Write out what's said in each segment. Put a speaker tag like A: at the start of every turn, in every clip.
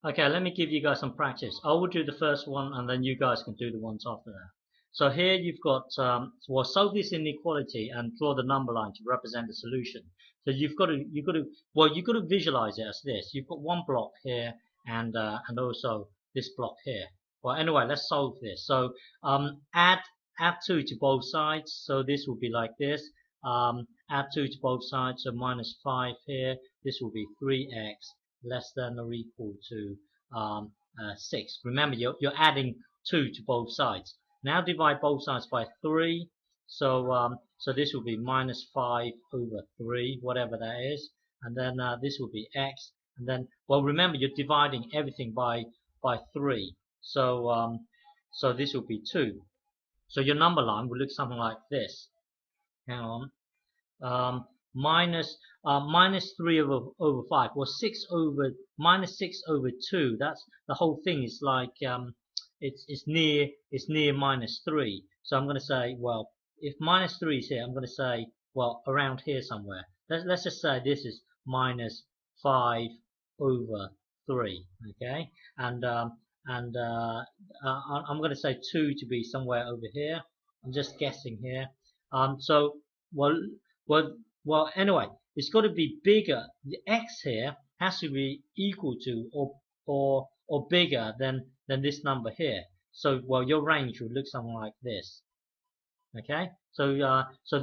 A: Okay, let me give you guys some practice. I will do the first one, and then you guys can do the ones after that. So here you've got, well, solve this inequality and draw the number line to represent the solution. So you've got to visualize it as this. You've got one block here, and also this block here. Well, anyway, let's solve this. So add 2 to both sides. So this will be like this. Add 2 to both sides. So minus 5 here. This will be 3x less than or equal to 6. Remember, you're adding 2 to both sides. Now divide both sides by 3. So this will be minus 5 over 3, whatever that is. And then this will be x. And then, well, remember, you're dividing everything by 3. So this will be 2. So your number line will look something like this. Hang on. Minus 3 over 5, or 6 over minus 6 over 2. That's the whole thing is like it's near minus 3. So I'm going to say, well, if minus 3 is here, I'm going to say, well, around here somewhere. Let's just say this is minus 5 over 3. Okay, and I'm going to say 2 to be somewhere over here. I'm just guessing here. So well, anyway, it's got to be bigger. The x here has to be equal to or bigger than this number here. So, well, your range would look something like this. Okay, so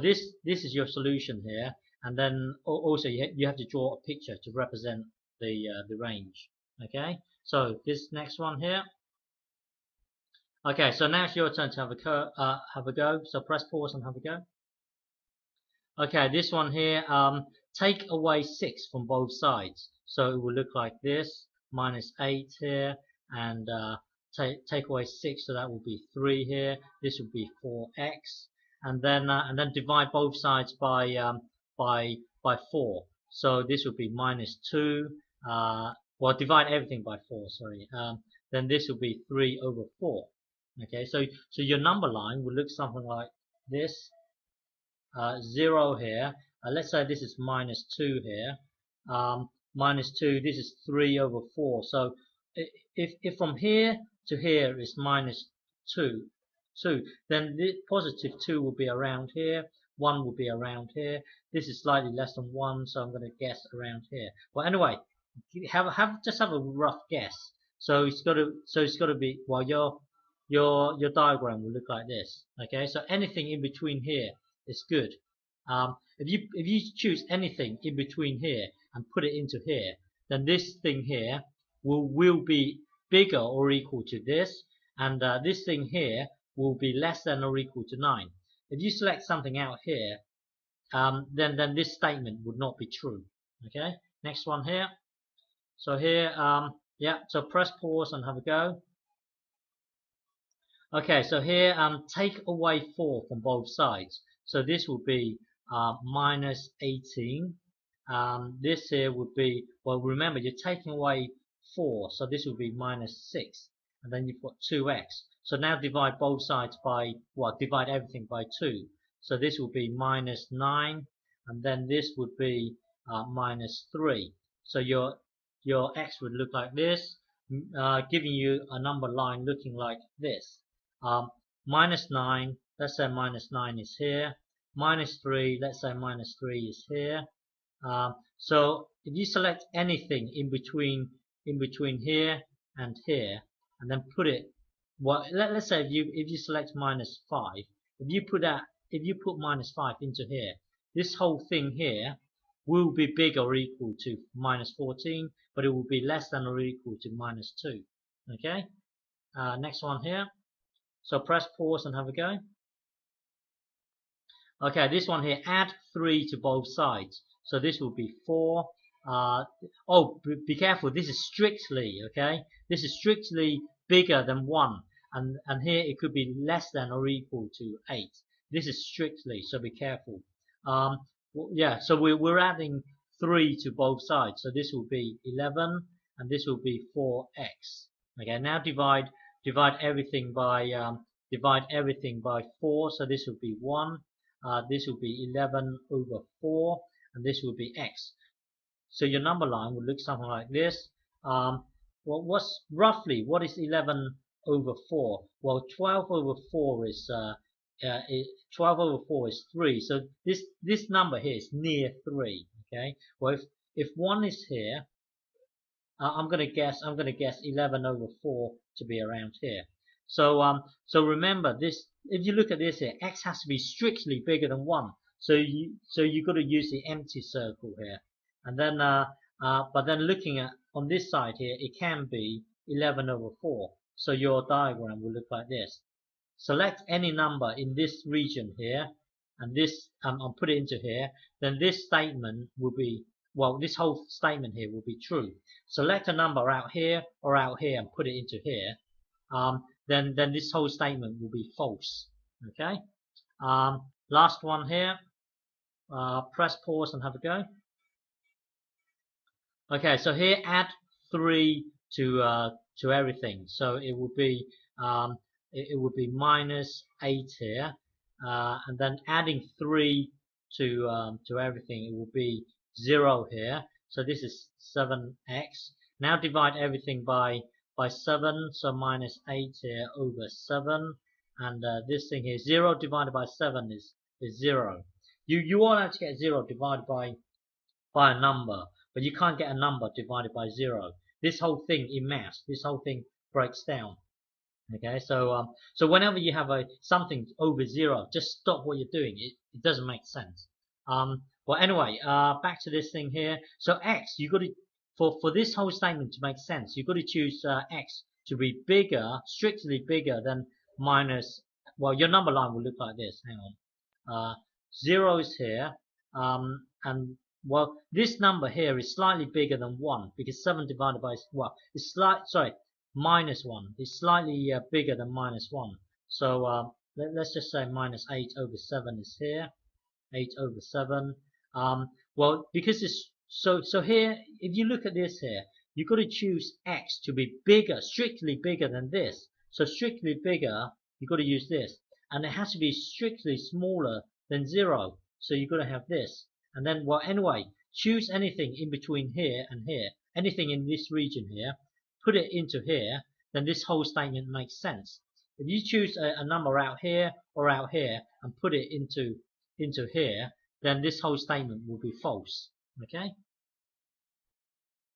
A: this is your solution here, and then also you have to draw a picture to represent the range. Okay, so this next one here. Okay, so now it's your turn to have a go. So press pause and have a go. Okay, this one here, take away 6 from both sides. So it will look like this, minus 8 here, and take away 6, so that will be 3 here. This will be 4x, and then divide both sides by 4. So this will be minus 2. Well, divide everything by 4. Sorry. Then this will be 3 over 4. Okay, so your number line will look something like this. 0 here. Let's say this is minus 2 here. Minus 2, this is 3 over 4. So if from here to here is minus 2, then the positive 2 will be around here. 1 will be around here. This is slightly less than 1, so I'm going to guess around here. Well, anyway, just have a rough guess. So it's got to be, well, your diagram will look like this. Okay, so anything in between here is good. If you choose anything in between here and put it into here, then this thing here will be bigger or equal to this, and this thing here will be less than or equal to 9. If you select something out here, then this statement would not be true. Okay, next one here. So here, yeah, so press pause and have a go. Okay, so here, take away 4 from both sides. So this will be minus 18. This here would be, well, remember, you're taking away 4, so this will be minus 6. And then you've got 2x. So now divide both sides by, well, divide everything by 2. So this will be minus 9. And then this would be minus 3. So your x would look like this, giving you a number line looking like this. Minus 9, let's say minus 9 is here. Minus 3, let's say minus 3 is here. So if you select anything in between here and here, and then put it, well, let's say if you select minus 5, if you put minus 5 into here, this whole thing here will be bigger or equal to minus 14, but it will be less than or equal to minus 2. Okay, next one here. So press pause and have a go. Okay, this one here, add 3 to both sides. So this will be 4. Oh, be careful, this is strictly, okay? This is strictly bigger than 1. And here it could be less than or equal to 8. This is strictly, so be careful. Yeah, so we're adding 3 to both sides. So this will be 11, and this will be 4x. Okay, now divide everything by 4. So this will be 1. This will be 11 over 4, and this will be x. So your number line will look something like this. well, what is 11 over 4? Well, 12 over 4 is 12 over 4 is 3. So this number here is near 3. Okay. Well, if 1 is here, I'm gonna guess 11 over 4 to be around here. So remember this. If you look at this here, x has to be strictly bigger than 1. So you got to use the empty circle here, and then but then looking at on this side here, it can be 11 over 4. So your diagram will look like this. Select any number in this region here, and this I'll put it into here. Then this statement will be, well, this whole statement here will be true. Select a number out here or out here and put it into here. Then this whole statement will be false. Okay. Last one here. Press pause and have a go. Okay, so here add 3 to everything. So it will be it would be minus 8 here, and then adding 3 to everything, it will be 0 here. So this is 7x. Now divide everything by 7, so minus 8 here over 7, and this thing here, 0 divided by 7 is 0. You all have to get 0 divided by a number, but you can't get a number divided by 0. This whole thing in maths, this whole thing breaks down. Okay, so whenever you have something over 0, just stop what you're doing. It doesn't make sense. Well, anyway, back to this thing here. So x, you got to for this whole statement to make sense, you've got to choose x to be bigger, strictly bigger than minus. Well, your number line will look like this. Hang on. 0 is here, and well, this number here is slightly bigger than 1 because 7 divided by, well, it's minus 1 is slightly bigger than minus 1. So let's just say minus 8 over 7 is here. 8 over 7. Well, because it's so here, if you look at this here, you've got to choose x to be bigger, strictly bigger than this. So strictly bigger, you've got to use this, and it has to be strictly smaller than 0. So you've got to have this. And then, well, anyway, choose anything in between here and here, anything in this region here, put it into here, then this whole statement makes sense. If you choose a number out here or out here and put it into here, then this whole statement will be false. Okay?